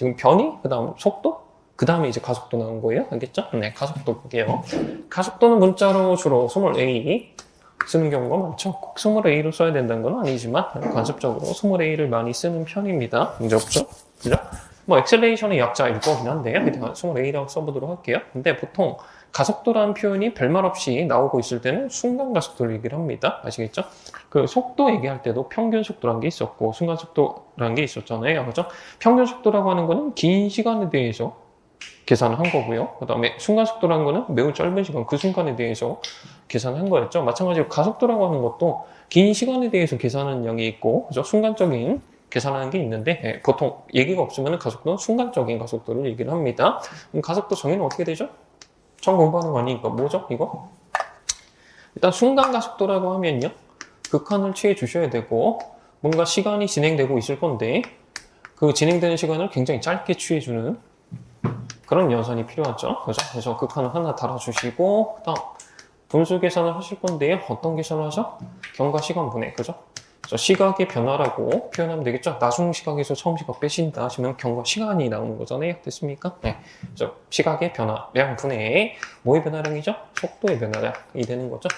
지금 변이, 그 다음 속도, 그 다음에 이제 가속도 나온 거예요. 알겠죠? 네, 가속도 볼게요. 가속도는 문자로 주로 스몰 a 쓰는 경우가 많죠. 꼭 스몰 a로 써야 된다는 건 아니지만 관습적으로 스몰 a를 많이 쓰는 편입니다. 문제 없죠? 그죠? 뭐 엑셀레이션의 약자일 거긴 한데 그냥 스몰 a라고 써보도록 할게요. 근데 보통 가속도라는 표현이 별말 없이 나오고 있을 때는 순간 가속도를 얘기를 합니다. 아시겠죠? 그 속도 얘기할 때도 평균 속도라는 게 있었고 순간 속도라는 게 있었잖아요. 그죠? 평균 속도라고 하는 거는 긴 시간에 대해서 계산을 한 거고요. 그 다음에 순간 속도라는 거는 매우 짧은 시간, 그 순간에 대해서 계산한 거였죠. 마찬가지로 가속도라고 하는 것도 긴 시간에 대해서 계산하는 양이 있고, 그죠? 순간적인 계산하는 게 있는데, 예, 보통 얘기가 없으면 가속도는 순간적인 가속도를 얘기를 합니다. 그럼 가속도 정의는 어떻게 되죠? 처음 공부하는 거 아니니까 뭐죠? 이거? 일단 순간 가속도라고 하면요. 극한을 취해 주셔야 되고, 뭔가 시간이 진행되고 있을 건데, 그 진행되는 시간을 굉장히 짧게 취해주는 그런 연산이 필요하죠. 그죠? 그래서 극한을 하나 달아주시고, 그다음 분수 계산을 하실 건데요. 어떤 계산을 하죠? 경과 시간 분해. 그죠? 그래서 시각의 변화라고 표현하면 되겠죠. 나중 시각에서 처음 시각 빼신다 하시면 경과 시간이 나오는 거잖아요. 됐습니까? 네. 그래서 시각의 변화량 분해. 뭐의 변화량이죠? 속도의 변화량이 되는 거죠.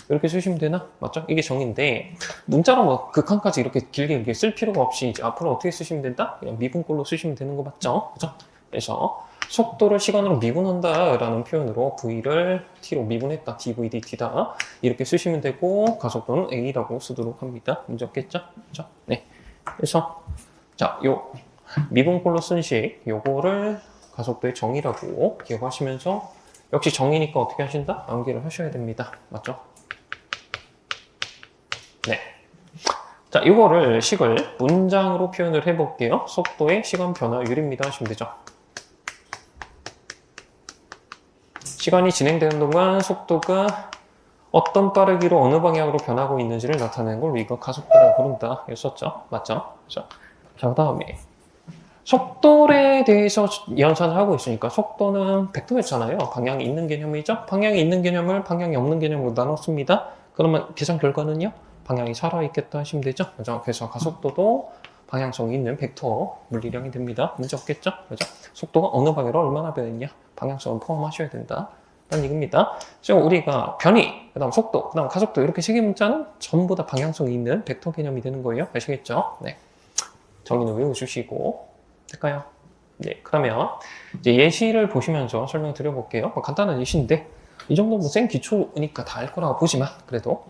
이렇게 쓰시면 되나? 맞죠? 이게 정의인데 문자로 뭐 극한까지 이렇게 길게 쓸 필요가 없이 이제 앞으로 어떻게 쓰시면 된다? 그냥 미분꼴로 쓰시면 되는 거 맞죠? 그죠? 그래서 속도를 시간으로 미분한다 라는 표현으로 V를 T로 미분했다. dv dt다. 이렇게 쓰시면 되고 가속도는 A라고 쓰도록 합니다. 문제 없겠죠? 그죠? 네. 그래서 자, 요 미분꼴로 쓴 식 요거를 가속도의 정의라고 기억하시면서 역시 정의니까 어떻게 하신다? 암기를 하셔야 됩니다. 맞죠? 네. 자, 이거를 식을 문장으로 표현을 해볼게요. 속도의 시간 변화율입니다 하시면 되죠. 시간이 진행되는 동안 속도가 어떤 빠르기로 어느 방향으로 변하고 있는지를 나타내는 걸 우리가 가속도라고 부른다. 이랬었죠. 맞죠? 그죠? 자, 그 다음에 속도에 대해서 연산을 하고 있으니까 속도는 벡터였잖아요. 방향이 있는 개념이죠. 방향이 있는 개념을 방향이 없는 개념으로 나눴습니다. 그러면 계산 결과는요? 방향이 살아있겠다 하시면 되죠. 그죠? 그래서 가속도도 방향성이 있는 벡터 물리량이 됩니다. 문제 없겠죠? 그죠? 속도가 어느 방향으로 얼마나 변했냐? 방향성을 포함하셔야 된다. 라는 얘기입니다. 그래서 우리가 변이, 그 다음 속도, 그 다음 가속도 이렇게 세 개 문자는 전부 다 방향성이 있는 벡터 개념이 되는 거예요. 아시겠죠? 네. 정의는 외워주시고 될까요? 네. 그러면 이제 예시를 보시면서 설명드려볼게요. 간단한 예시인데 이 정도면 센 기초니까 다 알 거라고 보지만 그래도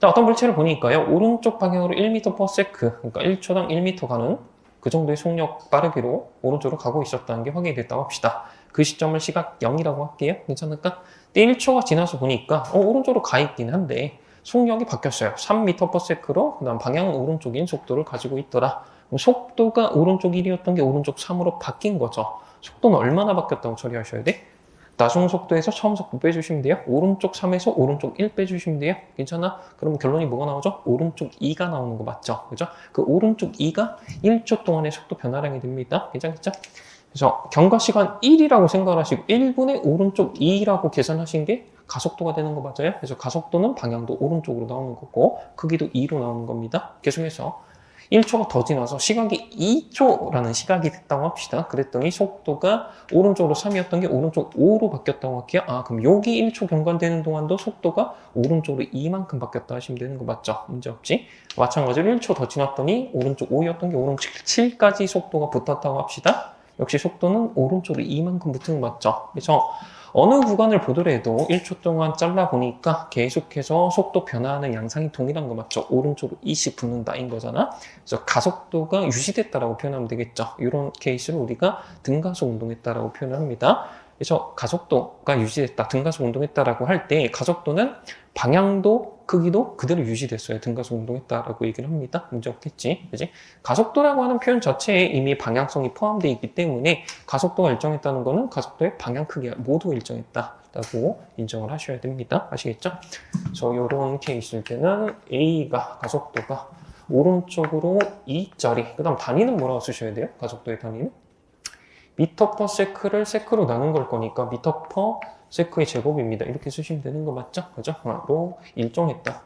자, 어떤 물체를 보니까요. 오른쪽 방향으로 1m/s, 그러니까 1초당 1m 가는 그 정도의 속력 빠르기로 오른쪽으로 가고 있었다는 게 확인이 됐다고 합시다. 그 시점을 시각 0이라고 할게요. 괜찮을까? 근데 1초가 지나서 보니까 오른쪽으로 가 있긴 한데 속력이 바뀌었어요. 3m/s로 그다음 방향은 오른쪽인 속도를 가지고 있더라. 그럼 속도가 오른쪽 1이었던 게 오른쪽 3으로 바뀐 거죠. 속도는 얼마나 바뀌었다고 처리하셔야 돼? 나중 속도에서 처음 속도 빼주시면 돼요. 오른쪽 3에서 오른쪽 1 빼주시면 돼요. 괜찮아? 그럼 결론이 뭐가 나오죠? 오른쪽 2가 나오는 거 맞죠? 그죠? 그 오른쪽 2가 1초 동안의 속도 변화량이 됩니다. 괜찮겠죠? 그래서 경과 시간 1이라고 생각하시고 1분의 오른쪽 2라고 계산하신 게 가속도가 되는 거 맞아요? 그래서 가속도는 방향도 오른쪽으로 나오는 거고 크기도 2로 나오는 겁니다. 계속해서 1초가 더 지나서 시각이 2초라는 시각이 됐다고 합시다. 그랬더니 속도가 오른쪽으로 3이었던 게 오른쪽 5로 바뀌었다고 할게요. 아, 그럼 여기 1초 경과되는 동안도 속도가 오른쪽으로 2만큼 바뀌었다 하시면 되는 거 맞죠? 문제 없지? 마찬가지로 1초 더 지났더니 오른쪽 5였던 게 오른쪽 7까지 속도가 붙었다고 합시다. 역시 속도는 오른쪽으로 2만큼 붙은 거 맞죠? 그래서 어느 구간을 보더라도 1초 동안 잘라보니까 계속해서 속도 변화하는 양상이 동일한 거 맞죠? 오른쪽으로 2씩 붙는다인 거잖아. 그래서 가속도가 유지됐다라고 표현하면 되겠죠. 이런 케이스를 우리가 등가속 운동했다라고 표현을 합니다. 그래서 가속도가 유지됐다, 등가속 운동했다라고 할 때 가속도는 방향도 크기도 그대로 유지됐어요. 등가속 운동했다라고 얘기를 합니다. 문제 없겠지, 그지? 가속도라고 하는 표현 자체에 이미 방향성이 포함되어 있기 때문에 가속도가 일정했다는 거는 가속도의 방향 크기가 모두 일정했다라고 인정을 하셔야 됩니다. 아시겠죠? 그래서 이런 케이스일 때는 A가 가속도가 오른쪽으로 2짜리, 그 다음 단위는 뭐라고 쓰셔야 돼요? 가속도의 단위는? 미터/세크를 세크로 나눈 걸 거니까 미터/세크의 제곱입니다. 이렇게 쓰시면 되는 거 맞죠? 그죠? 로 일정했다.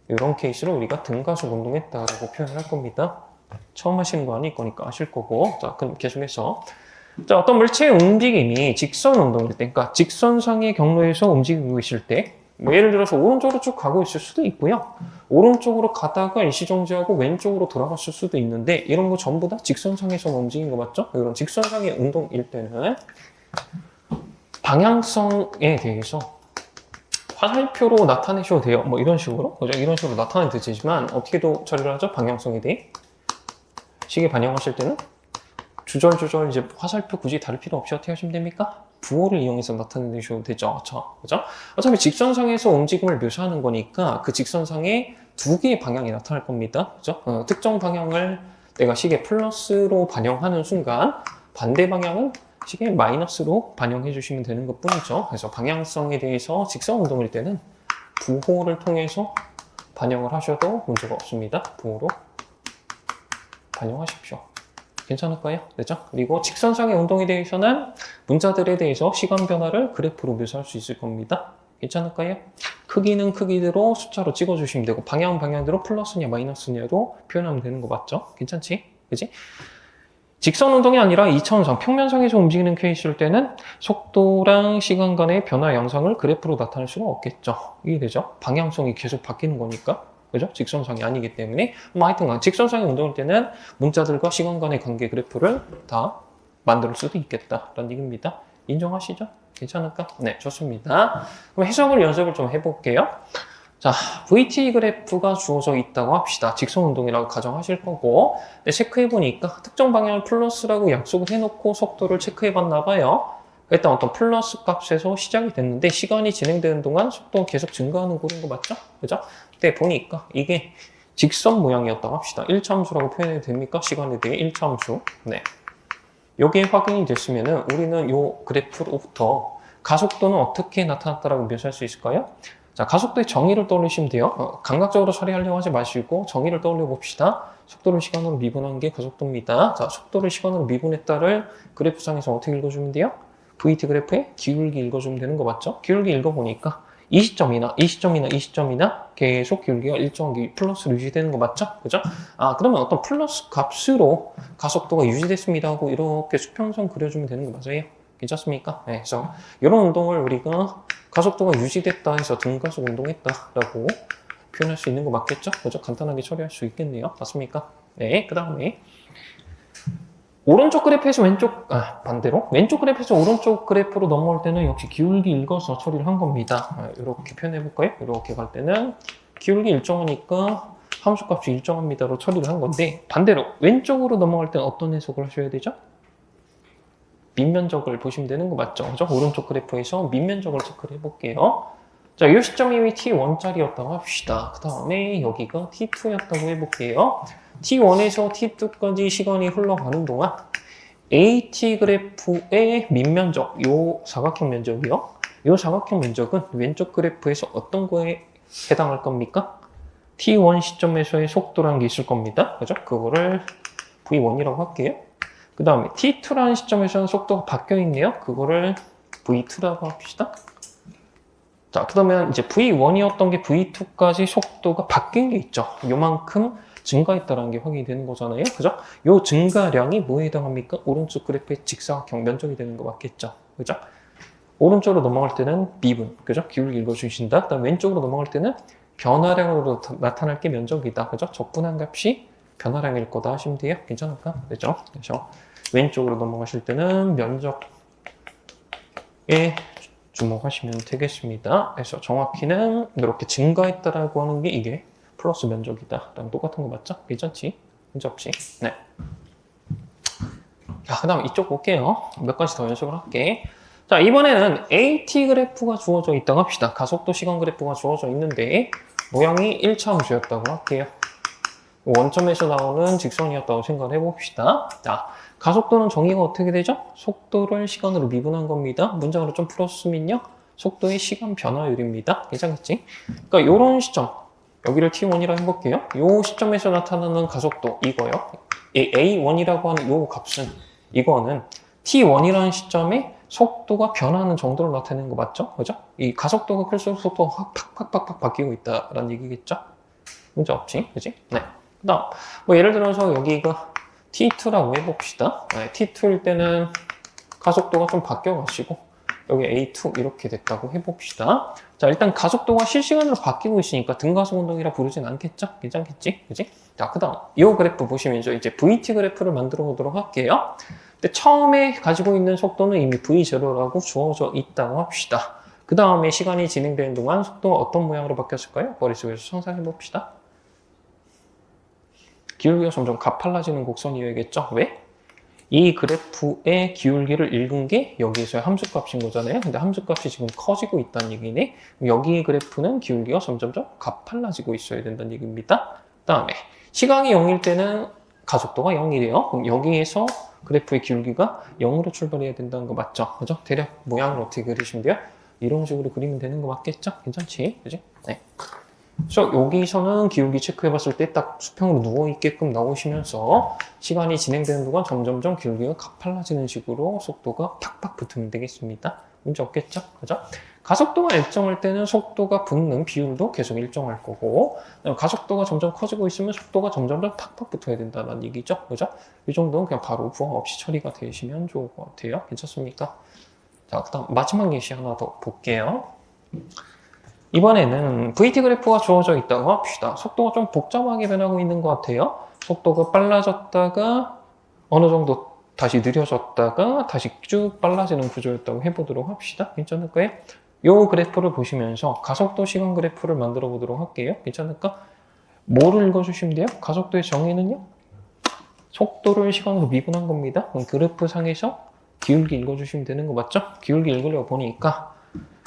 이런 케이스를 우리가 등가속 운동했다라고 표현을 할 겁니다. 처음 하시는 거 아닐 거니까 아실 거고. 자, 그럼 계속해서. 자, 어떤 물체의 움직임이 직선 운동일 때, 그러니까 직선상의 경로에서 움직이고 있을 때, 뭐 예를 들어서 오른쪽으로 쭉 가고 있을 수도 있고요. 오른쪽으로 가다가 일시정지하고 왼쪽으로 돌아갔을 수도 있는데, 이런 거 전부 다 직선상에서 움직인 거 맞죠? 이런 직선상의 운동일 때는 방향성에 대해서 화살표로 나타내셔도 돼요. 뭐 이런 식으로. 그죠? 이런 식으로 나타내도 되지만, 어떻게도 처리를 하죠? 방향성에 대해. 시계 반영하실 때는 주절주절 이제 화살표 굳이 다를 필요 없이 어떻게 하시면 됩니까? 부호를 이용해서 나타내셔도 되죠. 그죠? 어차피 직선상에서 움직임을 묘사하는 거니까 그 직선상에 두 개의 방향이 나타날 겁니다. 그죠? 특정 방향을 내가 시계 플러스로 반영하는 순간 반대 방향은 시계 마이너스로 반영해 주시면 되는 것 뿐이죠. 그래서 방향성에 대해서 직선 운동일 때는 부호를 통해서 반영을 하셔도 문제가 없습니다. 부호로 반영하십시오. 괜찮을까요? 그죠? 그리고 직선상의 운동에 대해서는 문자들에 대해서 시간 변화를 그래프로 묘사할 수 있을 겁니다. 괜찮을까요? 크기는 크기대로 숫자로 찍어주시면 되고 방향대로 플러스냐 마이너스냐로 표현하면 되는 거 맞죠? 괜찮지? 그지? 직선 운동이 아니라 이차원상, 평면상에서 움직이는 케이스일 때는 속도랑 시간 간의 변화 양상을 그래프로 나타낼 수가 없겠죠. 이게 되죠? 방향성이 계속 바뀌는 거니까. 그죠? 직선상이 아니기 때문에. 뭐 하여튼 직선상의 운동일 때는 문자들과 시간 간의 관계 그래프를 다 만들 수도 있겠다라는 얘기입니다. 인정하시죠? 괜찮을까? 네, 좋습니다. 그럼 해석을 연습을 좀 해볼게요. 자, VT 그래프가 주어져 있다고 합시다. 직선 운동이라고 가정하실 거고, 네, 체크해보니까 특정 방향을 플러스라고 약속을 해놓고 속도를 체크해봤나 봐요. 일단 어떤 플러스 값에서 시작이 됐는데 시간이 진행되는 동안 속도가 계속 증가하는 꼴인 거 맞죠? 그죠? 근데 보니까 이게 직선 모양이었다고 합시다. 1차함수라고 표현해도 됩니까? 시간에 대해 1차함수. 네. 여기에 확인이 됐으면은 우리는 이 그래프로부터 가속도는 어떻게 나타났다라고 묘사할 수 있을까요? 자, 가속도의 정의를 떠올리시면 돼요. 감각적으로 처리하려고 하지 마시고 정의를 떠올려 봅시다. 속도를 시간으로 미분한 게 가속도입니다. 자, 속도를 시간으로 미분했다를 그래프상에서 어떻게 읽어주면 돼요? VT 그래프의 기울기 읽어주면 되는 거 맞죠? 기울기 읽어보니까 이 시점이나 계속 기울기가 일정한 플러스로 유지되는 거 맞죠? 그죠? 아, 그러면 어떤 플러스 값으로 가속도가 유지됐습니다 하고 이렇게 수평선 그려주면 되는 거 맞아요? 괜찮습니까? 네, 그래서 이런 운동을 우리가 가속도가 유지됐다 해서 등가속 운동했다라고 표현할 수 있는 거 맞겠죠? 그죠? 간단하게 처리할 수 있겠네요. 맞습니까? 네, 그 다음에 오른쪽 그래프에서 반대로 왼쪽 그래프에서 오른쪽 그래프로 넘어올 때는 역시 기울기 읽어서 처리를 한 겁니다. 이렇게 표현해 볼까요? 이렇게 갈 때는 기울기 일정하니까 함수값이 일정합니다로 처리를 한 건데, 반대로 왼쪽으로 넘어갈 때는 어떤 해석을 하셔야 되죠? 밑면적을 보시면 되는 거 맞죠? 그죠? 오른쪽 그래프에서 밑면적을 체크를 해볼게요. 자, 이 시점이 T1짜리였다고 합시다. 그 다음에 여기가 T2였다고 해볼게요. T1에서 T2까지 시간이 흘러가는 동안 AT 그래프의 밑면적, 요 사각형 면적이요. 요 사각형 면적은 왼쪽 그래프에서 어떤 거에 해당할 겁니까? T1 시점에서의 속도라는 게 있을 겁니다. 그죠? 그거를 V1이라고 할게요. 그 다음에 T2라는 시점에서는 속도가 바뀌어 있네요. 그거를 V2라고 합시다. 자, 그러면 이제 V1이었던 게 V2까지 속도가 바뀐 게 있죠. 요만큼 증가했다는 게 확인이 되는 거잖아요. 그죠? 요 증가량이 뭐에 해당합니까? 오른쪽 그래프의 직사각형 면적이 되는 거 맞겠죠. 그죠? 오른쪽으로 넘어갈 때는 미분. 그죠? 기울기 읽어주신다. 그 다음 왼쪽으로 넘어갈 때는 변화량으로 나타날 게 면적이다. 그죠? 적분한 값이 변화량일 거다 하시면 돼요. 괜찮을까? 그죠? 그래서 왼쪽으로 넘어가실 때는 면적에 주목하시면 되겠습니다. 그래서 정확히는 이렇게 증가했다라고 하는 게 이게 플러스 면적이다. 라는 똑같은 거 맞죠? 괜찮지? 문제 없이. 네. 자, 그 다음 이쪽 볼게요. 몇 가지 더 연습을 할게. 자, 이번에는 AT 그래프가 주어져 있다고 합시다. 가속도 시간 그래프가 주어져 있는데 모양이 1차 함수였다고 할게요. 원점에서 나오는 직선이었다고 생각을 해봅시다. 자, 가속도는 정의가 어떻게 되죠? 속도를 시간으로 미분한 겁니다. 문장으로 좀 풀었으면요. 속도의 시간 변화율입니다. 괜찮겠지? 그러니까 이런 시점, 여기를 T1이라고 해볼게요. 이 시점에서 나타나는 가속도, 이거요. A1이라고 하는 이 값은, 이거는 T1이라는 시점에 속도가 변하는 정도로 나타내는 거 맞죠? 그죠? 이 가속도가 클수록 속도가 팍팍팍팍 바뀌고 있다라는 얘기겠죠? 문제 없지? 그지? 네. 그다음 뭐 예를 들어서 여기가 T2라고 해봅시다. 네, T2일 때는 가속도가 좀 바뀌어가지고 여기 A2 이렇게 됐다고 해봅시다. 자, 일단 가속도가 실시간으로 바뀌고 있으니까 등가속 운동이라 부르진 않겠죠? 괜찮겠지? 그지? 자, 그 다음 이 그래프 보시면 이제 VT 그래프를 만들어 보도록 할게요. 근데 처음에 가지고 있는 속도는 이미 V0라고 주어져 있다고 합시다. 그 다음에 시간이 진행되는 동안 속도가 어떤 모양으로 바뀌었을까요? 머릿속에서 상상해 봅시다. 기울기가 점점 가팔라지는 곡선이어야겠죠? 왜? 이 그래프의 기울기를 읽은 게 여기에서의 함수값인 거잖아요. 근데 함수값이 지금 커지고 있다는 얘기네. 여기 그래프는 기울기가 점점점 가팔라지고 있어야 된다는 얘기입니다. 그 다음에 시간이 0일 때는 가속도가 0이래요. 그럼 여기에서 그래프의 기울기가 0으로 출발해야 된다는 거 맞죠? 그죠? 대략 모양을 어떻게 그리시면 돼요? 이런 식으로 그리면 되는 거 맞겠죠? 괜찮지? 그지? 네. 그래서 여기서는 기울기 체크해봤을 때 딱 수평으로 누워있게끔 나오시면서 시간이 진행되는 동안 점점점 기울기가 가팔라지는 식으로 속도가 팍팍 붙으면 되겠습니다. 문제 없겠죠? 그죠? 가속도가 일정할 때는 속도가 붙는 비율도 계속 일정할 거고, 가속도가 점점 커지고 있으면 속도가 점점점 팍팍 붙어야 된다는 얘기죠. 그죠? 이 정도는 그냥 바로 부하 없이 처리가 되시면 좋을 것 같아요. 괜찮습니까? 자, 그 다음 마지막 예시 하나 더 볼게요. 이번에는 VT 그래프가 주어져 있다고 합시다. 속도가 좀 복잡하게 변하고 있는 것 같아요. 속도가 빨라졌다가 어느 정도 다시 느려졌다가 다시 쭉 빨라지는 구조였다고 해보도록 합시다. 괜찮을까요? 이 그래프를 보시면서 가속도 시간 그래프를 만들어 보도록 할게요. 괜찮을까? 뭐를 읽어주시면 돼요? 가속도의 정의는요? 속도를 시간으로 미분한 겁니다. 그럼 그래프 상에서 기울기 읽어주시면 되는 거 맞죠? 기울기 읽으려고 보니까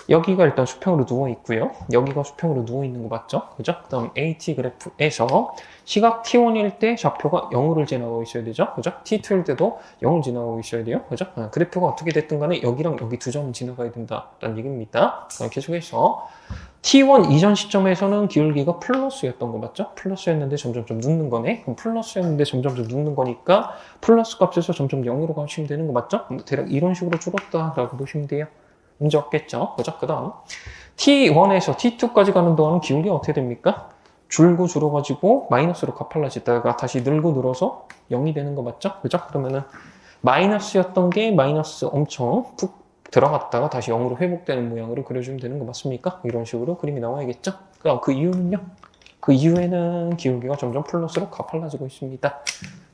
여기가 일단 수평으로 누워 있고요. 여기가 수평으로 누워 있는 거 맞죠? 그죠? 그 다음 AT 그래프에서 시각 T1일 때 좌표가 0을 지나가고 있어야 되죠? 그죠? T2일 때도 0을 지나가고 있어야 돼요. 그죠? 그래프가 어떻게 됐든 간에 여기랑 여기 두 점은 지나가야 된다는 얘기입니다. 계속해서 T1 이전 시점에서는 기울기가 플러스였던 거 맞죠? 플러스였는데 점점 눕는 거네. 그럼 플러스였는데 점점 눕는 거니까 플러스 값에서 점점 0으로 가시면 되는 거 맞죠? 대략 이런 식으로 줄었다라고 보시면 돼요. 문제 없겠죠? 그죠? 그 다음 T1에서 T2까지 가는 동안은 기울기가 어떻게 됩니까? 줄고 줄어가지고 마이너스로 가팔라지다가 다시 늘고 늘어서 0이 되는 거 맞죠? 그죠? 그러면은 마이너스였던 게 마이너스 엄청 푹 들어갔다가 다시 0으로 회복되는 모양으로 그려주면 되는 거 맞습니까? 이런 식으로 그림이 나와야겠죠? 그럼 그 이유는요? 그 이후에는 기울기가 점점 플러스로 가팔라지고 있습니다.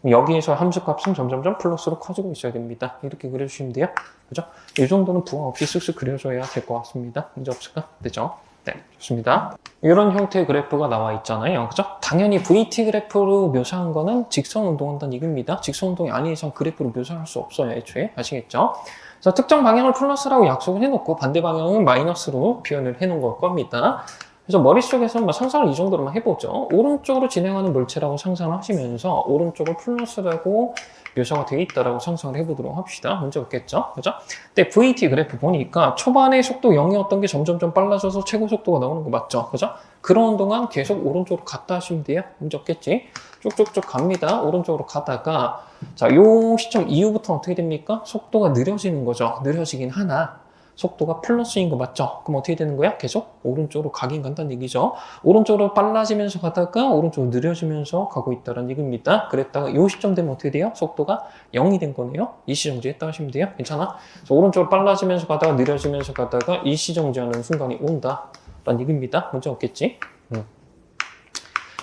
여기에서 함수값은 점점점 플러스로 커지고 있어야 됩니다. 이렇게 그려주시면 돼요. 그죠? 이 정도는 부하 없이 쓱쓱 그려줘야 될 것 같습니다. 문제 없을까? 되죠? 네, 좋습니다. 이런 형태의 그래프가 나와 있잖아요. 그죠? 당연히 VT 그래프로 묘사한 거는 직선 운동한다는 얘기입니다. 직선 운동이 아닌 이상 그래프로 묘사할 수 없어요. 애초에. 아시겠죠? 그래서 특정 방향을 플러스라고 약속을 해놓고 반대 방향은 마이너스로 표현을 해놓은 걸 겁니다. 그래서 머릿속에서 상상을 이 정도로만 해보죠. 오른쪽으로 진행하는 물체라고 상상을 하시면서 오른쪽을 플러스라고 묘사가 되어 있다라고 상상을 해보도록 합시다. 문제 없겠죠? 그죠? 근데 VT 그래프 보니까 초반에 속도 0이었던 게 점점점 빨라져서 최고 속도가 나오는 거 맞죠? 그죠? 그런 동안 계속 오른쪽으로 갔다 하시면 돼요. 문제 없겠지? 쭉쭉쭉 갑니다. 오른쪽으로 가다가 자, 요 시점 이후부터 어떻게 됩니까? 속도가 느려지는 거죠. 느려지긴 하나 속도가 플러스인 거 맞죠? 그럼 어떻게 되는 거야? 계속 오른쪽으로 가긴 간다는 얘기죠. 오른쪽으로 빨라지면서 가다가 오른쪽으로 느려지면서 가고 있다는 얘기입니다. 그랬다가 이 시점 되면 어떻게 돼요? 속도가 0이 된 거네요. 일시정지했다 하시면 돼요. 괜찮아? 그래서 오른쪽으로 빨라지면서 가다가 느려지면서 가다가 일시정지하는 순간이 온다 라는 얘기입니다. 문제 없겠지?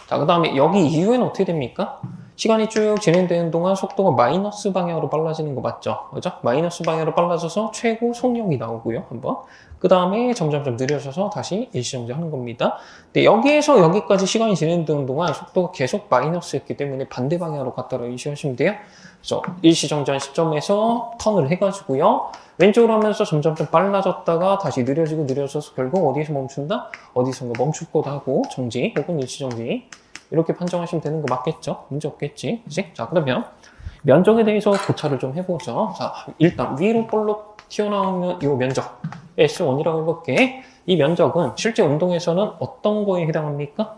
자, 그 다음에 여기 이후에는 어떻게 됩니까? 시간이 쭉 진행되는 동안 속도가 마이너스 방향으로 빨라지는 거 맞죠? 그죠? 마이너스 방향으로 빨라져서 최고 속력이 나오고요. 한번. 그 다음에 점점점 느려져서 다시 일시정지 하는 겁니다. 근데 여기에서 여기까지 시간이 진행되는 동안 속도가 계속 마이너스였기 때문에 반대 방향으로 갔다고 인식하시면 돼요. 그래서 일시정지한 시점에서 턴을 해가지고요. 왼쪽으로 하면서 점점점 빨라졌다가 다시 느려지고 느려져서 결국 어디에서 멈춘다? 어디선가 멈출 거다 하고 정지 혹은 일시정지. 이렇게 판정하시면 되는 거 맞겠죠? 문제 없겠지? 그치? 자, 그러면 면적에 대해서 고찰을 좀 해보죠. 자, 일단 위로 볼록 튀어나오는 이 면적 S1이라고 해볼게. 이 면적은 실제 운동에서는 어떤 거에 해당합니까?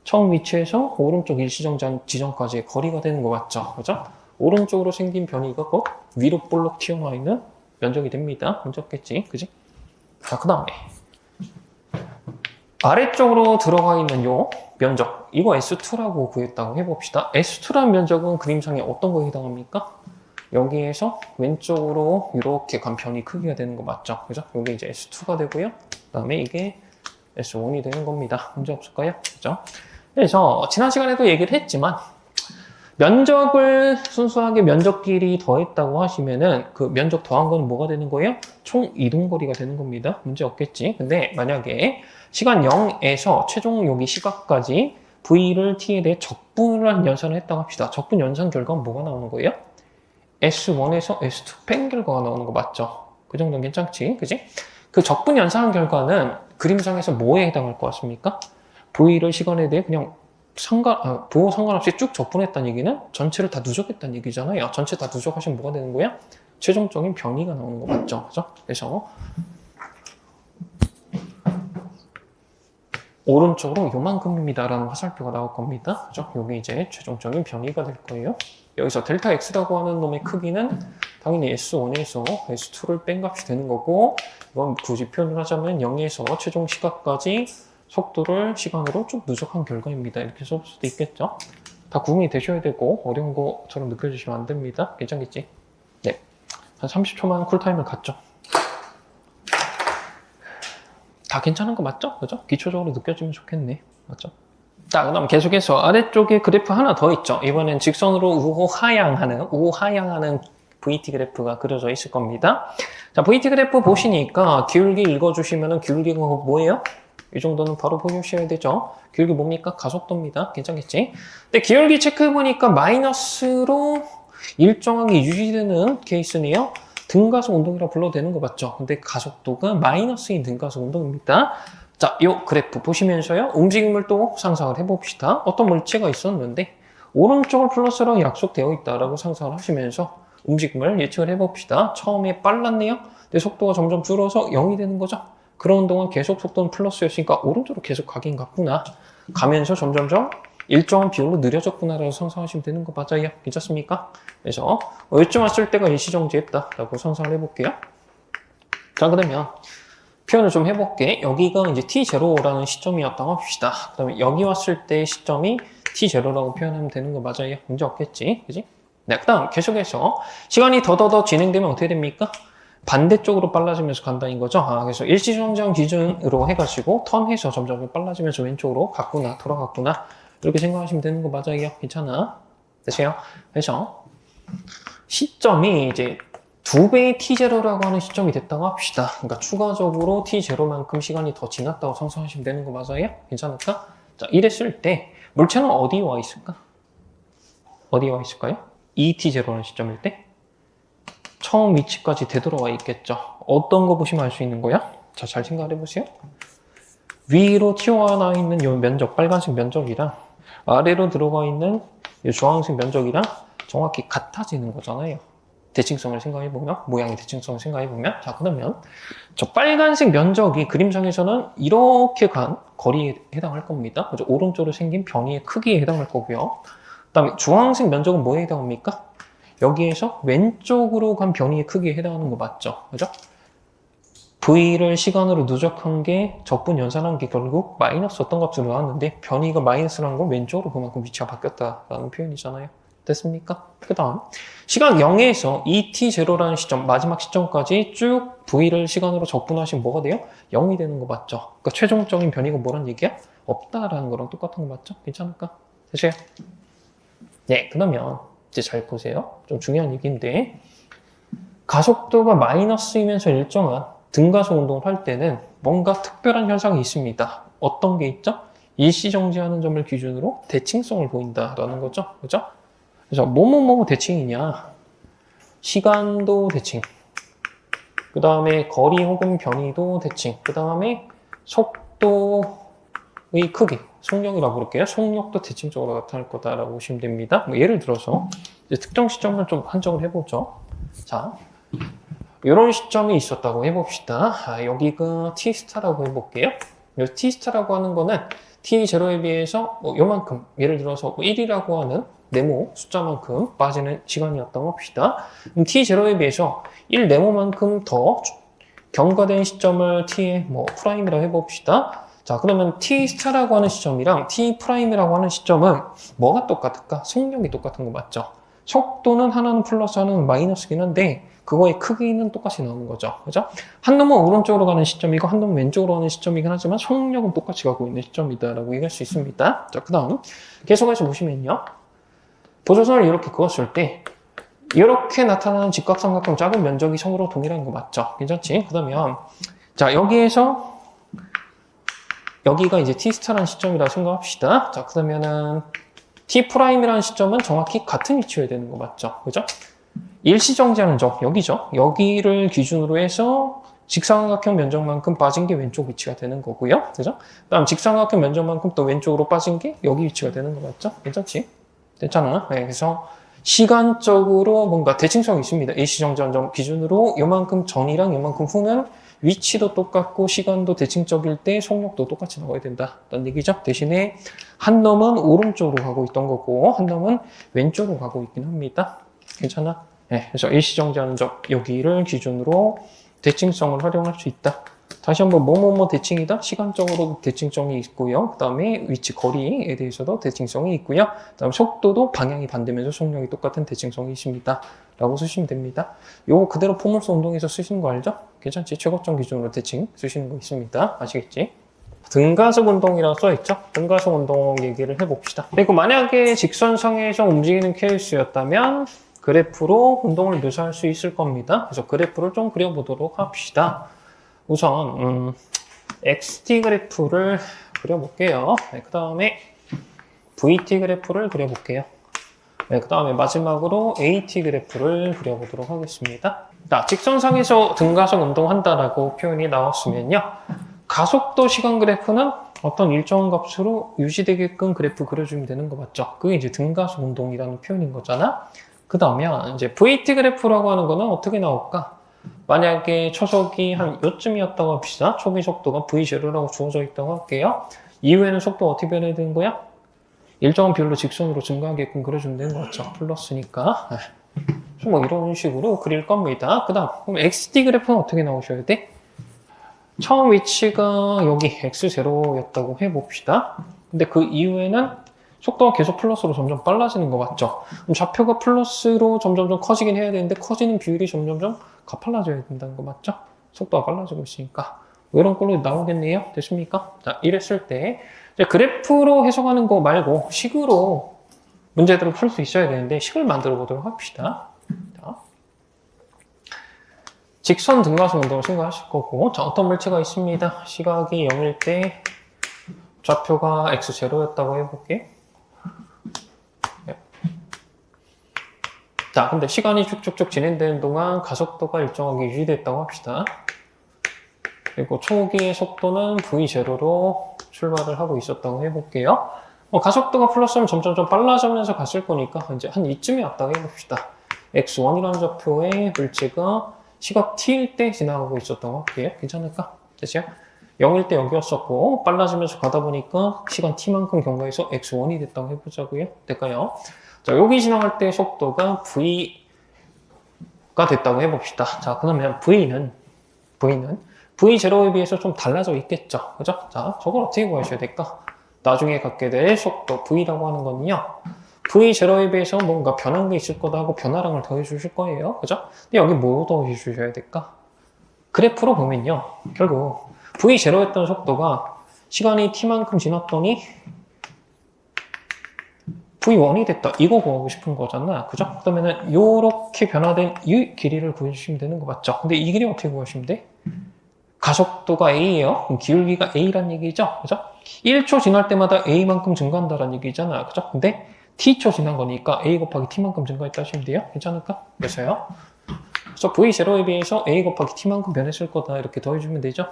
처음 위치에서 오른쪽 일시정지 지점까지의 거리가 되는 거 맞죠? 그죠? 오른쪽으로 생긴 변이가 곧 위로 볼록 튀어나와 있는 면적이 됩니다. 문제 없겠지? 그지? 자, 그 다음에 아래쪽으로 들어가 있는 요 면적, 이거 S2라고 구했다고 해봅시다. S2라는 면적은 그림상에 어떤 거에 해당합니까? 여기에서 왼쪽으로 이렇게 간 변이 크기가 되는 거 맞죠? 그죠? 이게 이제 S2가 되고요. 그 다음에 이게 S1이 되는 겁니다. 문제 없을까요? 그죠? 그래서 지난 시간에도 얘기를 했지만 면적을 순수하게 면적끼리 더했다고 하시면은 그 면적 더한 건 뭐가 되는 거예요? 총 이동거리가 되는 겁니다. 문제 없겠지? 근데 만약에 시간 0에서 최종 여기 시각까지 V를 T에 대해 적분을 연산을 했다고 합시다. 적분 연산 결과는 뭐가 나오는 거예요? S1에서 S2 뺀 결과가 나오는 거 맞죠? 그 정도는 괜찮지? 그지? 그 적분 연산 결과는 그림상에서 뭐에 해당할 것 같습니까? V를 시간에 대해 그냥 부호 상관없이 쭉 적분했다는 얘기는 전체를 다 누적했다는 얘기잖아요. 전체 다 누적하시면 뭐가 되는 거야? 최종적인 변이가 나오는 거 맞죠? 그죠? 그래서 오른쪽으로 요만큼입니다라는 화살표가 나올 겁니다. 그죠? 요게 이제 최종적인 변이가 될 거예요. 여기서 델타 X라고 하는 놈의 크기는 당연히 S1에서 S2를 뺀 값이 되는 거고, 이건 굳이 표현을 하자면 0에서 최종 시각까지 속도를 시간으로 쭉 누적한 결과입니다. 이렇게 써볼 수도 있겠죠? 다 구분이 되셔야 되고 어려운 것처럼 느껴지시면 안 됩니다. 괜찮겠지? 네, 한 30초만 쿨타임을 갖죠. 다 괜찮은 거 맞죠? 그죠? 기초적으로 느껴지면 좋겠네. 맞죠? 자, 그 다음 계속해서 아래쪽에 그래프 하나 더 있죠. 이번엔 직선으로 우호하향하는 VT 그래프가 그려져 있을 겁니다. 자, VT 그래프 보시니까 기울기 읽어주시면은 기울기가 뭐예요? 이 정도는 바로 보셔야 되죠. 기울기 뭡니까? 가속도입니다. 괜찮겠지? 근데 기울기 체크해보니까 마이너스로 일정하게 유지되는 케이스네요. 등가속 운동이라 불러도 되는 거 맞죠? 근데 가속도가 마이너스인 등가속 운동입니다. 자, 이 그래프 보시면서요. 움직임을 또 상상을 해봅시다. 어떤 물체가 있었는데 오른쪽을 플러스로 약속되어 있다라고 상상을 하시면서 움직임을 예측을 해봅시다. 처음에 빨랐네요. 근데 속도가 점점 줄어서 0이 되는 거죠. 그런 동안 계속 속도는 플러스였으니까 오른쪽으로 계속 가긴 갔구나. 가면서 점점점 일정한 비율로 느려졌구나라고 상상하시면 되는 거 맞아요. 괜찮습니까? 그래서 요쯤 왔을 때가 일시정지했다라고 상상을 해볼게요. 자, 그러면 표현을 좀 해볼게. 여기가 이제 T0라는 시점이었다고 합시다. 그 다음에 여기 왔을 때 시점이 T0라고 표현하면 되는 거 맞아요. 문제 없겠지? 그지? 네, 그 다음 계속해서 시간이 더더더 진행되면 어떻게 됩니까? 반대쪽으로 빨라지면서 간다는 거죠. 그래서 일시정지한 기준으로 해가지고 턴해서 점점 빨라지면서 왼쪽으로 갔구나, 돌아갔구나. 이렇게 생각하시면 되는 거 맞아요. 괜찮아? 되세요? 그래서 시점이 이제 2배의 T0라고 하는 시점이 됐다고 합시다. 그러니까 추가적으로 T0만큼 시간이 더 지났다고 상상하시면 되는 거 맞아요? 괜찮을까? 자, 이랬을 때 물체는 어디에 와 있을까? 어디에 와 있을까요? 2T0라는 시점일 때? 처음 위치까지 되돌아와 있겠죠. 어떤 거 보시면 알 수 있는 거야? 자, 잘 생각해 보세요. 위로 튀어나와 있는 이 면적, 빨간색 면적이랑 아래로 들어가 있는 이 주황색 면적이랑 정확히 같아지는 거잖아요. 대칭성을 생각해 보면, 모양의 대칭성을 생각해 보면, 자, 그러면 저 빨간색 면적이 그림상에서는 이렇게 간 거리에 해당할 겁니다. 그죠? 오른쪽으로 생긴 변이의 크기에 해당할 거고요. 그 다음에 주황색 면적은 뭐에 해당합니까? 여기에서 왼쪽으로 간 변이의 크기에 해당하는 거 맞죠? 그죠? V를 시간으로 누적한 게 적분 연산한 게 결국 마이너스 어떤 값으로 나왔는데 변이가 마이너스라는 건 왼쪽으로 그만큼 위치가 바뀌었다라는 표현이잖아요. 됐습니까? 그 다음 시간 0에서 2t0라는 시점, 마지막 시점까지 쭉 V를 시간으로 적분하시면 뭐가 돼요? 0이 되는 거 맞죠? 그러니까 최종적인 변이가 뭐란 얘기야? 없다라는 거랑 똑같은 거 맞죠? 괜찮을까? 되세요? 네, 그러면 이제 잘 보세요. 좀 중요한 얘기인데 가속도가 마이너스이면서 일정한 등가속 운동을 할 때는 뭔가 특별한 현상이 있습니다. 어떤 게 있죠? 일시정지하는 점을 기준으로 대칭성을 보인다라는 거죠. 그죠? 그래서 뭐뭐 대칭이냐? 시간도 대칭. 그 다음에 거리 혹은 변이도 대칭. 그 다음에 속도의 크기. 속력이라고 부를게요. 속력도 대칭적으로 나타날 거다라고 보시면 됩니다. 예를 들어서 이제 특정 시점을 좀 한정을 해보죠. 자, 이런 시점이 있었다고 해봅시다. 여기가 T스타라고 해볼게요. 이 T스타라고 하는 거는 T0에 비해서 요만큼, 예를 들어서 1이라고 하는 네모 숫자만큼 빠지는 시간이었다고 합시다. T0에 비해서 1네모만큼 더 경과된 시점을 T의 프라임이라고 해봅시다. 자, 그러면 t 스타라고 하는 시점이랑 t 프라임이라고 하는 시점은 뭐가 똑같을까? 속력이 똑같은 거 맞죠? 속도는 하나는 플러스 하나는 마이너스긴 한데 그거의 크기는 똑같이 나오는 거죠. 그죠? 한 놈은 오른쪽으로 가는 시점이고 한 놈은 왼쪽으로 가는 시점이긴 하지만 속력은 똑같이 가고 있는 시점이다라고 얘기할 수 있습니다. 자, 그 다음 계속해서 보시면요. 보조선을 이렇게 그었을 때 이렇게 나타나는 직각삼각형 작은 면적이 서로 동일한 거 맞죠? 괜찮지? 그러면 자, 여기에서 여기가 이제 T스타라는 시점이라 생각합시다. 자, 그러면은 T'이라는 시점은 정확히 같은 위치여야 되는 거 맞죠? 그죠? 일시정지하는 점, 여기죠? 여기를 기준으로 해서 직사각형 면적만큼 빠진 게 왼쪽 위치가 되는 거고요. 그죠? 그 다음 직사각형 면적만큼 또 왼쪽으로 빠진 게 여기 위치가 되는 거 맞죠? 괜찮지? 됐잖아. 네, 그래서 시간적으로 뭔가 대칭성이 있습니다. 일시정지하는 점 기준으로 요만큼 전이랑 요만큼 후는 위치도 똑같고 시간도 대칭적일 때 속력도 똑같이 나와야 된다. 라는 얘기죠. 대신에 한 놈은 오른쪽으로 가고 있던 거고 한 놈은 왼쪽으로 가고 있긴 합니다. 괜찮아? 네, 그래서 일시정지하는 점 여기를 기준으로 대칭성을 활용할 수 있다. 다시 한번 뭐뭐뭐 대칭이다. 시간적으로 대칭성이 있고요. 그 다음에 위치 거리에 대해서도 대칭성이 있고요. 그 다음 속도도 방향이 반대면서 속력이 똑같은 대칭성이 있습니다. 라고 쓰시면 됩니다. 요거 그대로 포물선 운동에서 쓰시는 거 알죠? 괜찮지? 최고점 기준으로 대칭 쓰시는 거 있습니다. 아시겠지? 등가속 운동이라고 써있죠? 등가속 운동 얘기를 해봅시다. 그리고 만약에 직선상에서 움직이는 케이스였다면 그래프로 운동을 묘사할 수 있을 겁니다. 그래서 그래프를 좀 그려보도록 합시다. 우선 XT 그래프를 그려볼게요. 네, 그 다음에 VT 그래프를 그려볼게요. 네, 그 다음에 마지막으로 AT 그래프를 그려보도록 하겠습니다. 자, 직선상에서 등가속 운동한다라고 표현이 나왔으면요. 가속도 시간 그래프는 어떤 일정한 값으로 유지되게끔 그래프 그려주면 되는 거 맞죠? 그게 이제 등가속 운동이라는 표현인 거잖아. 그 다음에 이제 VT 그래프라고 하는 거는 어떻게 나올까? 만약에 초속이 한 요쯤이었다고 합시다. 초기 속도가 V0라고 주어져 있다고 할게요. 이후에는 속도가 어떻게 변해야 되는 거야? 일정한 비율로 직선으로 증가하게끔 그려주면 되는 거 같죠? 플러스니까. 뭐 이런 식으로 그릴 겁니다. 그 다음, 그럼 XT 그래프는 어떻게 나오셔야 돼? 처음 위치가 여기 X0였다고 해봅시다. 근데 그 이후에는 속도가 계속 플러스로 점점 빨라지는 거 맞죠? 그럼 좌표가 플러스로 점점 커지긴 해야 되는데 커지는 비율이 점점 가팔라져야 된다는 거 맞죠? 속도가 빨라지고 있으니까 이런 걸로 나오겠네요. 됐습니까? 자, 이랬을 때 이제 그래프로 해석하는 거 말고 식으로 문제들을 풀 수 있어야 되는데 식을 만들어 보도록 합시다. 자, 직선 등가속 운동을 생각하실 거고 자, 어떤 물체가 있습니다. 시각이 0일 때 좌표가 X0였다고 해볼게. 자, 근데 시간이 쭉쭉쭉 진행되는 동안 가속도가 일정하게 유지됐다고 합시다. 그리고 초기의 속도는 V0로 출발을 하고 있었다고 해볼게요. 가속도가 플러스면 점점 빨라지면서 갔을 거니까 이제 한 이쯤에 왔다고 해봅시다. X1이라는 좌표의 물체가 시각 T일 때 지나가고 있었다고 할게요. 괜찮을까? 됐죠? 0일 때 여기였었고 빨라지면서 가다 보니까 시간 T만큼 경과해서 X1이 됐다고 해보자고요. 될까요? 자, 여기 지나갈 때 속도가 V가 됐다고 해봅시다. 자, 그러면 V는 V0에 비해서 좀 달라져 있겠죠. 그죠? 자, 저걸 어떻게 구하셔야 될까? 나중에 갖게 될 속도 V라고 하는 거는요. V0에 비해서 뭔가 변한 게 있을 거다 하고 변화량을 더해 주실 거예요. 그죠? 근데 여기 뭐 더해 주셔야 될까? 그래프로 보면요. 결국 V0였던 속도가 시간이 T만큼 지났더니 V1이 됐다. 이거 구하고 싶은 거잖아. 그죠? 그러면은 요렇게 변화된 이 길이를 구해주시면 되는 거 맞죠? 근데 이 길이 어떻게 구하시면 돼? 가속도가 A예요. 그럼 기울기가 A란 얘기죠? 그죠? 1초 지날 때마다 A만큼 증가한다는 얘기잖아. 그죠? 근데 T초 지난 거니까 A 곱하기 T만큼 증가했다 하시면 돼요. 괜찮을까? 그래서요. 그래서 V0에 비해서 A 곱하기 T만큼 변했을 거다. 이렇게 더해주면 되죠?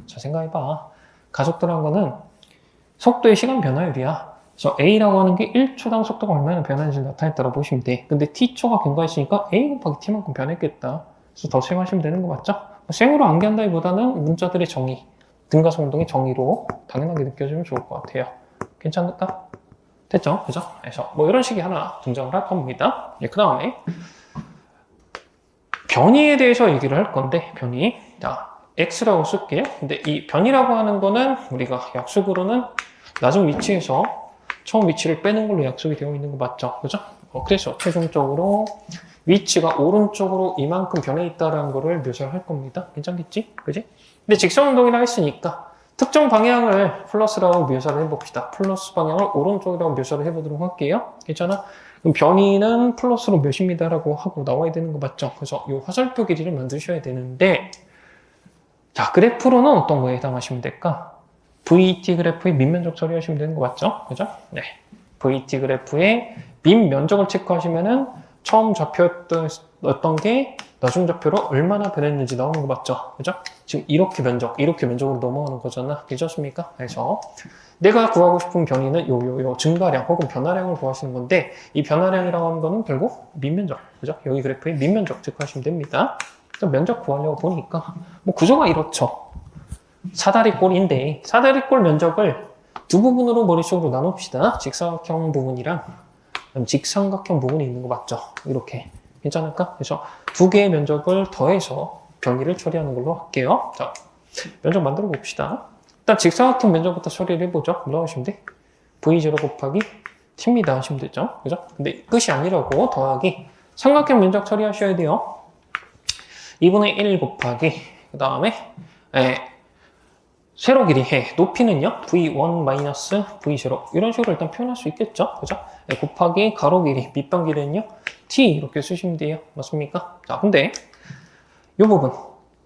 자, 생각해봐. 가속도란 거는 속도의 시간 변화율이야. 그래서 A라고 하는 게 1초당 속도가 얼마나 변하는지 나타냈다고 보시면 돼. 근데 T초가 경과했으니까 A 곱하기 T만큼 변했겠다. 그래서 더 생각하시면 되는 거 맞죠? 생으로 암기한다기보다는 문자들의 정의, 등가속 운동의 정의로 당연하게 느껴지면 좋을 것 같아요. 괜찮을까? 됐죠? 그죠? 그래서 뭐 이런 식이 하나 등장을 할 겁니다. 그 다음에 변이에 대해서 얘기를 할 건데, 변이. 자, x라고 쓸게요. 근데 이 변이라고 하는 거는 우리가 약속으로는 낮은 위치에서 처음 위치를 빼는 걸로 약속이 되어 있는 거 맞죠? 그죠? 그래서 최종적으로 위치가 오른쪽으로 이만큼 변해 있다는 거를 묘사할 겁니다. 괜찮겠지? 그지? 근데 직선운동이라 했으니까 특정 방향을 플러스라고 묘사를 해봅시다. 플러스 방향을 오른쪽이라고 묘사를 해보도록 할게요. 괜찮아? 그럼 변이는 플러스로 몇입니다라고 하고 나와야 되는 거 맞죠? 그래서 이 화살표 길이를 만드셔야 되는데, 자, 그래프로는 어떤 거에 해당하시면 될까? VT 그래프의 밑면적 처리하시면 되는 거 맞죠? 그죠? 네. VT 그래프의 밑면적을 체크하시면은 처음 좌표였던 게 나중 좌표로 얼마나 변했는지 나오는 거 맞죠? 그죠? 지금 이렇게 면적으로 넘어가는 거잖아. 괜찮습니까? 그래서 내가 구하고 싶은 변이는 요 증가량 혹은 변화량을 구하시는 건데, 이 변화량이라고 하는 거는 결국 밑면적. 그죠? 여기 그래프의 밑면적 체크하시면 됩니다. 면적 구하려고 보니까 뭐 구조가 이렇죠. 사다리꼴인데 사다리꼴 면적을 두 부분으로 머릿속으로 나눕시다. 직사각형 부분이랑 직삼각형 부분이 있는 거 맞죠? 이렇게 괜찮을까? 그래서 두 개의 면적을 더해서 변이를 처리하는 걸로 할게요. 자, 면적 만들어 봅시다. 일단 직사각형 면적부터 처리를 해보죠. 뭐라고 하시면 돼? V0 곱하기 t입니다 하시면 되죠. 그죠? 근데 끝이 아니라고 더하기 삼각형 면적 처리하셔야 돼요. 2분의 1 곱하기 그 다음에 세로 길이 해 높이는요 v1 마이너스 v0 이런 식으로 일단 표현할 수 있겠죠. 그죠? 곱하기 가로 길이 밑반 길이는요 t 이렇게 쓰시면 돼요. 맞습니까? 자, 근데 이 부분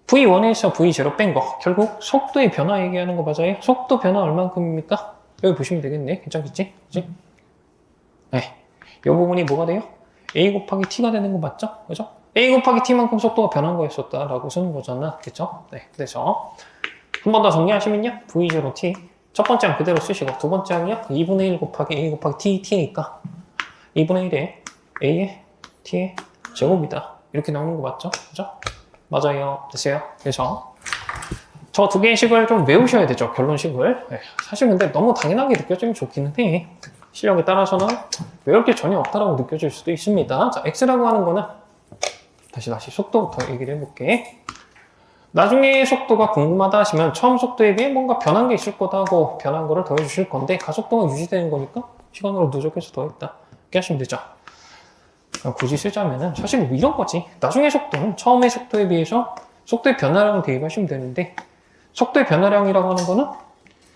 v1에서 v0 뺀 거 결국 속도의 변화 얘기하는 거 맞아요? 속도 변화 얼만큼입니까? 여기 보시면 되겠네. 괜찮겠지? 그치? 네. 이 부분이 뭐가 돼요? a 곱하기 t가 되는 거 맞죠? 그죠? a 곱하기 t만큼 속도가 변한 거였었다라고 쓰는 거잖아. 그쵸? 네. 그래서 한 번 더 정리하시면요. v0t 첫 번째 항 그대로 쓰시고 두 번째 항이요. 2분의 1 곱하기 a 곱하기 t니까 2분의 1에 a의 t의 제곱이다. 이렇게 나오는 거 맞죠? 그죠? 맞아요. 됐어요? 그래서 저 두 개의 식을 좀 외우셔야 되죠. 결론식을. 네. 사실 근데 너무 당연하게 느껴지면 좋기는 해. 실력에 따라서는 외울 게 전혀 없다라고 느껴질 수도 있습니다. 자, x라고 하는 거는 다시 속도부터 얘기를 해볼게. 나중에 속도가 궁금하다 하시면 처음 속도에 비해 뭔가 변한 게 있을 거다 하고 변한 거를 더해 주실 건데 가속도가 유지되는 거니까 시간으로 누적해서 더했다. 이렇게 하시면 되죠. 굳이 쓰자면은 사실 뭐 이런 거지. 나중에 속도는 처음의 속도에 비해서 속도의 변화량을 대입하시면 되는데 속도의 변화량이라고 하는 거는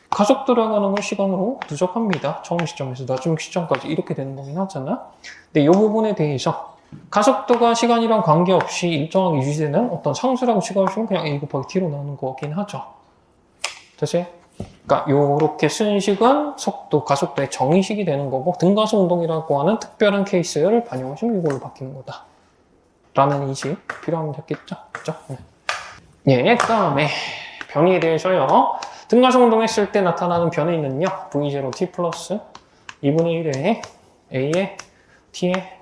가속도라고 하는 걸 시간으로 누적합니다. 처음 시점에서 나중 시점까지 이렇게 되는 거긴 하잖아. 근데 이 부분에 대해서 가속도가 시간이랑 관계없이 일정하게 유지되는 어떤 상수라고 취급하시면 그냥 a 곱하기 t로 나오는 거긴 하죠. 됐어요? 그러니까 요렇게 쓴 식은 속도, 가속도의 정의식이 되는 거고 등가속 운동이라고 하는 특별한 케이스를 반영하시면 이걸로 바뀌는 거다. 라는 인식 필요하면 됐겠죠? 그죠? 예, 그 다음에 변이에 대해서요. 등가속 운동했을 때 나타나는 변이는요. v0t 플러스 2분의 1의 a의 t의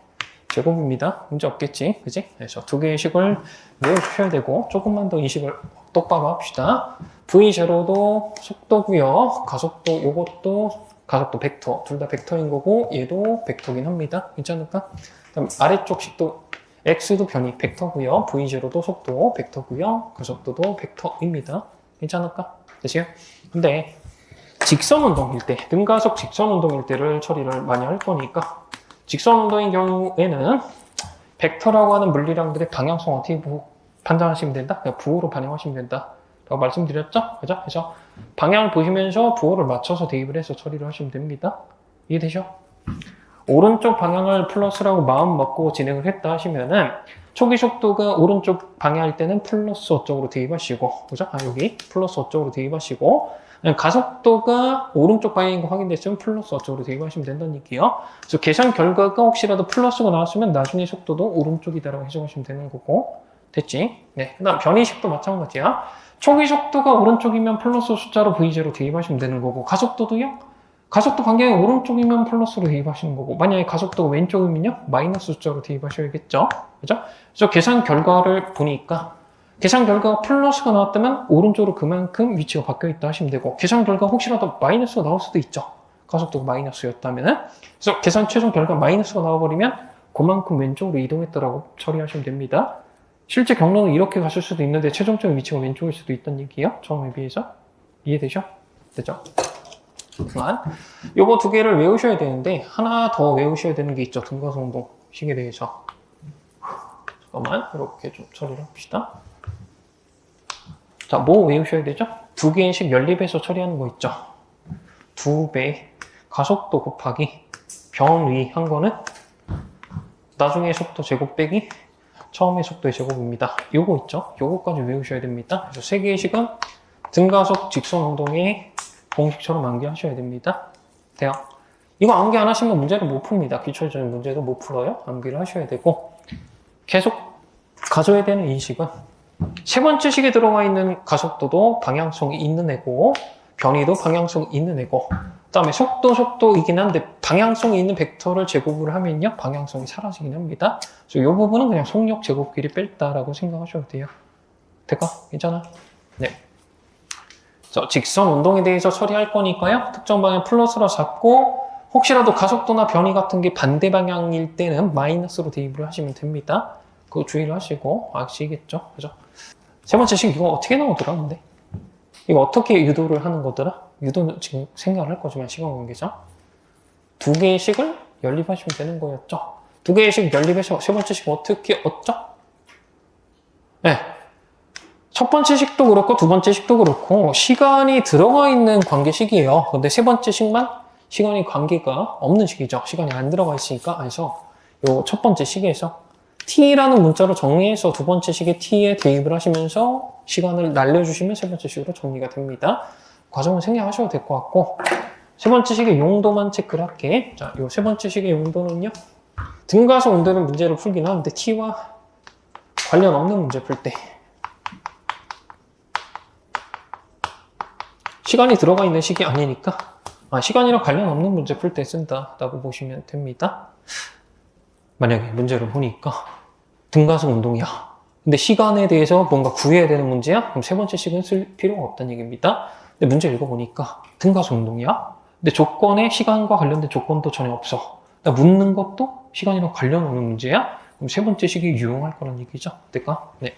제곱입니다. 문제 없겠지? 그지? 그래서 두 개의 식을 외우셔야 되고 조금만 더 이 식을 똑바로 합시다. V0도 속도고요. 가속도 요것도 가속도 벡터. 둘 다 벡터인 거고 얘도 벡터긴 합니다. 괜찮을까? 그다음 아래쪽 식도 X도 변이 벡터고요. V0도 속도 벡터고요. 가속도도 벡터입니다. 괜찮을까? 됐어요? 근데 직선 운동일 때, 등가속 직선 운동일 때를 처리를 많이 할 거니까 직선 운동의 경우에는 벡터라고 하는 물리량들의 방향성 어떻게 판단하시면 된다? 그냥 부호로 반영하시면 된다. 라고 말씀드렸죠? 그죠? 그래서 방향을 보시면서 부호를 맞춰서 대입을 해서 처리를 하시면 됩니다. 이해되죠? 오른쪽 방향을 플러스라고 마음 먹고 진행을 했다 하시면은 초기 속도가 오른쪽 방향일 때는 플러스 어쪽으로 대입하시고, 그죠? 여기 플러스 어쪽으로 대입하시고, 가속도가 오른쪽 방향인 거 확인됐으면 플러스 어쪽으로 대입하시면 된다는 얘기예요. 그래서 계산 결과가 혹시라도 플러스가 나왔으면 나중에 속도도 오른쪽이다라고 해석하시면 되는 거고. 됐지? 네. 그 다음 변이식도 마찬가지야. 초기 속도가 오른쪽이면 플러스 숫자로 V0 대입하시면 되는 거고, 가속도도요? 가속도 방향이 오른쪽이면 플러스로 대입하시는 거고, 만약에 가속도가 왼쪽이면요? 마이너스 숫자로 대입하셔야겠죠? 그죠? 그래서 계산 결과를 보니까 계산 결과가 플러스가 나왔다면 오른쪽으로 그만큼 위치가 바뀌어 있다 하시면 되고, 계산 결과 혹시라도 마이너스가 나올 수도 있죠. 가속도가 마이너스였다면은. 그래서 계산 최종 결과 마이너스가 나와버리면 그만큼 왼쪽으로 이동했다라고 처리하시면 됩니다. 실제 경로는 이렇게 갔을 수도 있는데 최종적인 위치가 왼쪽일 수도 있다는 얘기예요. 처음에 비해서. 이해되죠? 되죠? 그만. 요거 두 개를 외우셔야 되는데 하나 더 외우셔야 되는 게 있죠. 등가성동 식에 대해서. 잠깐만 이렇게 좀 처리를 합시다. 자, 뭐 외우셔야 되죠? 두 개의 식 연립해서 처리하는 거 있죠. 2배 가속도 곱하기 변위 한 거는 나중에 속도 제곱 빼기 처음의 속도의 제곱입니다. 요거 있죠? 요거까지 외우셔야 됩니다. 그래서 세 개의 식은 등가속 직선 운동의 공식처럼 암기하셔야 됩니다. 돼요? 이거 암기 안 하시면 문제를 못 풉니다. 기초적인 문제도 못 풀어요. 암기를 하셔야 되고 계속 가져야 되는 이 식은 세 번째 식에 들어가 있는 가속도도 방향성이 있는 애고 변위도 방향성이 있는 애고 그 다음에 속도이긴 한데 방향성이 있는 벡터를 제곱을 하면요 방향성이 사라지긴 합니다. 그래서 이 부분은 그냥 속력 제곱끼리 뺐다라고 생각하셔도 돼요. 될까? 괜찮아? 네. 자, 직선 운동에 대해서 처리할 거니까요. 특정 방향 플러스로 잡고 혹시라도 가속도나 변위 같은 게 반대 방향일 때는 마이너스로 대입을 하시면 됩니다. 그거 주의를 하시고 아시겠죠? 그죠? 세 번째 식 이거 어떻게 나오더라 근데? 이거 어떻게 유도를 하는 거더라? 유도는 지금 생각을 할 거지만 시간 관계상 두 개의 식을 연립하시면 되는 거였죠. 두 개의 식 연립해서 세 번째 식 어떻게 얻죠? 네. 첫 번째 식도 그렇고 두 번째 식도 그렇고 시간이 들어가 있는 관계식이에요. 근데 세 번째 식만 시간이 관계가 없는 식이죠. 시간이 안 들어가 있으니까. 그래서 요 첫 번째 식에서 t라는 문자로 정리해서 두 번째 식에 t에 대입을 하시면서 시간을 날려주시면 세 번째 식으로 정리가 됩니다. 과정은 생략하셔도 될 것 같고 세 번째 식의 용도만 체크를 할게. 자, 요 세 번째 식의 용도는요. 등가속 운동은 문제를 풀긴 하는데 t와 관련 없는 문제 풀 때 시간이 들어가 있는 식이 아니니까 시간이랑 관련 없는 문제 풀 때 쓴다라고 보시면 됩니다. 만약에 문제를 보니까 등가속 운동이야. 근데 시간에 대해서 뭔가 구해야 되는 문제야? 그럼 세 번째 식은 쓸 필요가 없다는 얘기입니다. 근데 문제 읽어보니까 등가속 운동이야. 근데 조건에 시간과 관련된 조건도 전혀 없어. 묻는 것도 시간이랑 관련 없는 문제야? 그럼 세 번째 식이 유용할 거란 얘기죠. 될까? 네.